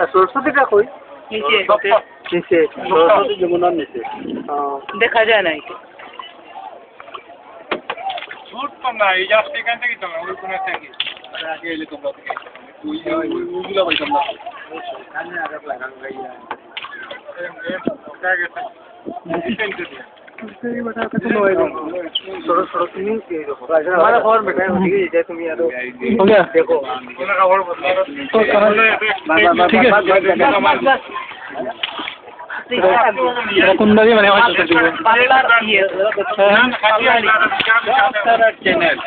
আর সরস্বতীটা কই? নিচে নিচে সরস্বতী যমুনার নিচে। দেখা যায় না এটা। ছুটতাম না এই জাস্ট এখান থেকে তো ওই কোন থেকে আগে এলে তোমরা থেকে ওইগুলো বলতাম না কানে আগে লাগান গাইয়া ওটা গেছে এই বাটা কত নয় ছোট ছোট তুমি हमारा खबर बेटा ठीक है जैसे तुम यार हो गया देखो उन्होंने खबर तो ठीक है कुंडली बने हुए পার্লার ইয়ে चैनल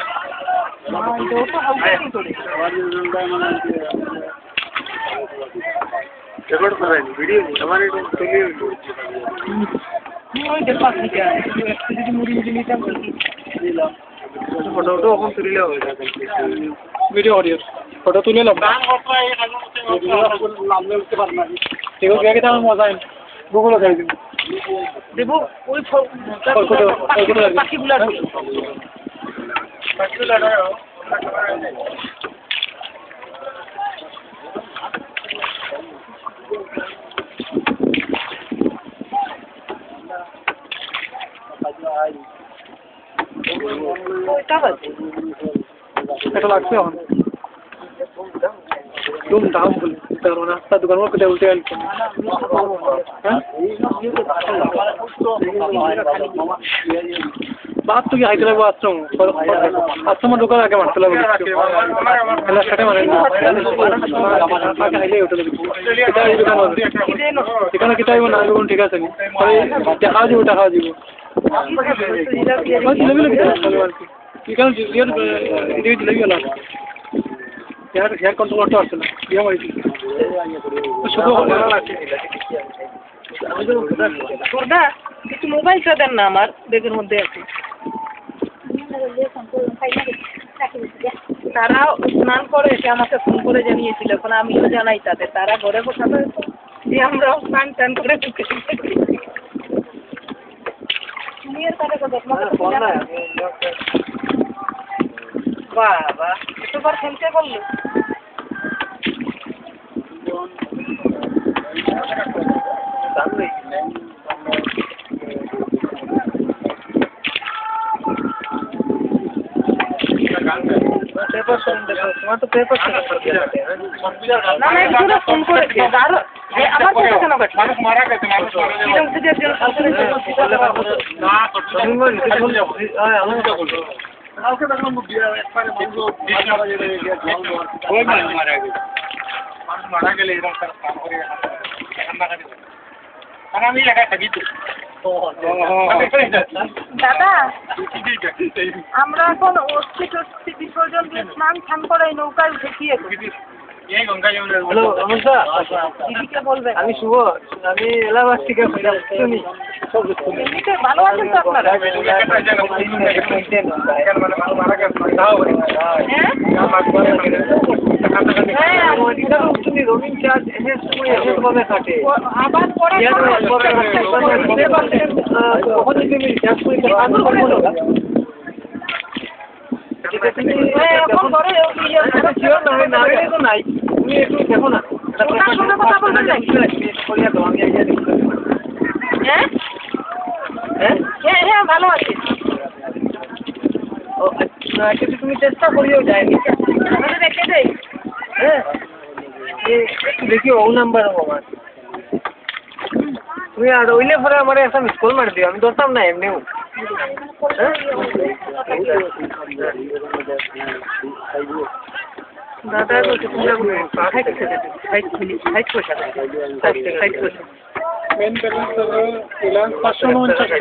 रेकॉर्ड कर रहे हैं वीडियो हमारे तो ওই দেখো কি যায় যদি মুড়ি মুড়ি নিতাম দিলাম ফটো তো এখন তুলে হয়ে যাবে वीडियो ऑडियो फोटो তুলে লো নাম বলতে পারব না দেখো কি আগে তাহলে মজা হয় গুগল করে দিন দেবো ওই পাখিগুলো এটা লাগছে এখন तुम दाम बोल करो नाश्ता दुकान में कुछ उल्टे आलते बात तो क्या हाइट लगा आश्रम आश्रम दुकान आके मारते लगे पहला छठे मारे आके हाइले उठे लगे कितना ये दुकान कितना कितना ये ना दुकान ठीक है सनी अरे क्या जीवो टाका जीवो बस लगे लगे कितना जीवियर इधर लगे वाला यार हेयर कंट्रोल करते আসছে না বিয়া হইছে শুধু তোরদা একটু মোবাইলটা দেন না আমার ব্যাগের মধ্যে আছে তারা স্নান করে এসে আমাকে ফোন করে জানিয়েছিল এখন আমিও জানাই তাদের তারা ঘরে বসাতে যে আমরা স্নান টান করে ঢুকে নিয়ে তাদের বাহ বাহ এতবার খেলতে বললো তোমার তো পেপার না না একটু ফোন করে আর আমার কাছে কেন মানুষ মারা গেছে মানুষ এরকম যদি একজন না কালকে দেখলাম একবারে মানুষ মারা গেলে এরকম আর আমি এলাকায় থাকি তো দাদা আমরা এখন অস্থি টস্থি বিসর্জন দিয়ে স্নান টান করাই নৌকায় উঠে কি হ্যালো অনুষা দিদিকে বলবেন আমি শুভ আমি এলাহাবাদ থেকে শুনি এমনিতে ভালো আছেন তো আপনারা রনিং চার্জ এনের সময় এভাবে কাটে আবার পরে কখন তুমি রিচার্জ করে কাজ করবো না এখন ঘরে নাই তুমি একটু দেখো না কথা বলবেন হ্যাঁ হ্যাঁ হ্যাঁ ভালো আছে কিন্তু তুমি চেষ্টা করিও যায়নি রেখে দেয় হ্যাঁ একটু দেখি ও নাম্বার আমার তুমি আর ওইলে পরে আমার একটা মিস কল মারি দিও আমি ধরতাম না এমনিও দাদা মেন ব্যালেন্স 549 টাকা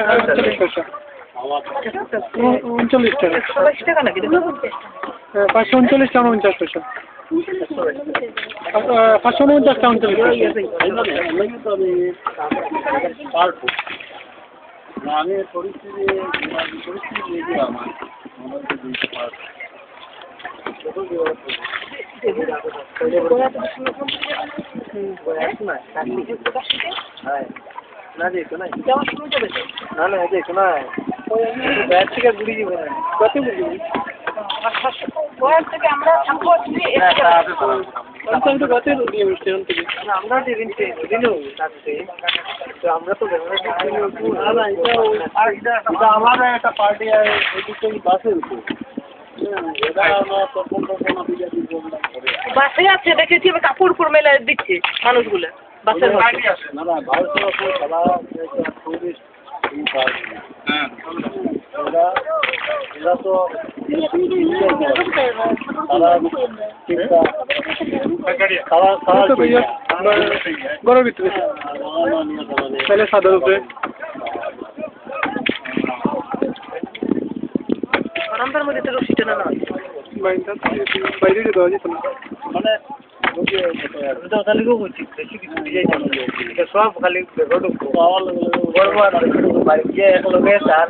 39 টাকা 140 টাকা নাকি 539 টাকা 49 পয়সা 549 টাকা 39 আমি পরিস্থিতি না দেখো না না না দেখো না ব্যাগ থেকে ঘুরে যাবো না কত ঘুরে থেকে আমরা আমি তো গাছে নিয়ে স্টেশন থেকে আমরা দিদিন দিনও থাকতে তো আমরা তো আমাদের একটা পার্টি আছে এদিকে বাসে উঠে এটা আমরা তখন বাসে আছে দেখেছি এবার কাপড় উপর মেলে দিচ্ছে মানুষগুলো বাসের মধ্যে। না না ভারত সারা টুরিস্ট হ্যাঁ এরা তো तो भैया गौरव ভিতরে पहले सादर উপরে বারান্দার মধ্যে তো রশিটা না বাইরে দেওয়া যেত না মানে তো খালি বলছি বেশি কিছু দিয়ে এটা সব খালি রোড পাওয়ার গর্ব আর বাড়ি গিয়ে এক লোকে স্যার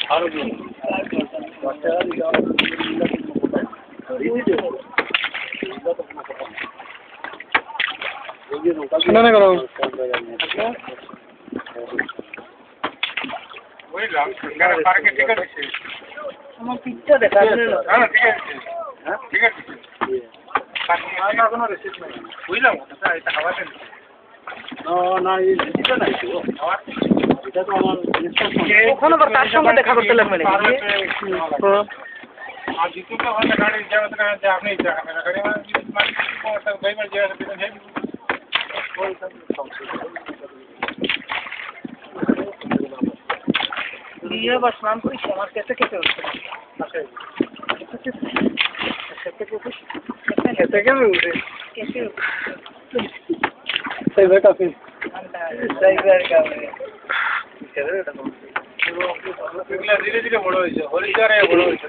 আরো কি না না করো বুঝলাম পার্কে টিকিট আছে আমার পিকটা দেখা গেল হ্যাঁ ঠিক আছে হ্যাঁ ঠিক আছে না কোনো রিসিপ্ট নাই বুঝলাম এটা হাওয়াতে না এই রিসিপ্টটা নাই এটা তো আমার ওখানে আবার তার সঙ্গে দেখা করতে লাগবে নাকি আর দ্বিতীয়টা হলে গাড়ি যাওয়াতে না যে আপনি গাড়ি মানে ভাই মানে যে আছে দিয়ে বা স্নান করিস আমার কেটে কেটে উঠছে कैसे क्या मिल रहे কেটে सही है काफी ধীরে ধীরে বড় হয়েছে হরিদ্বারে বড় হয়েছে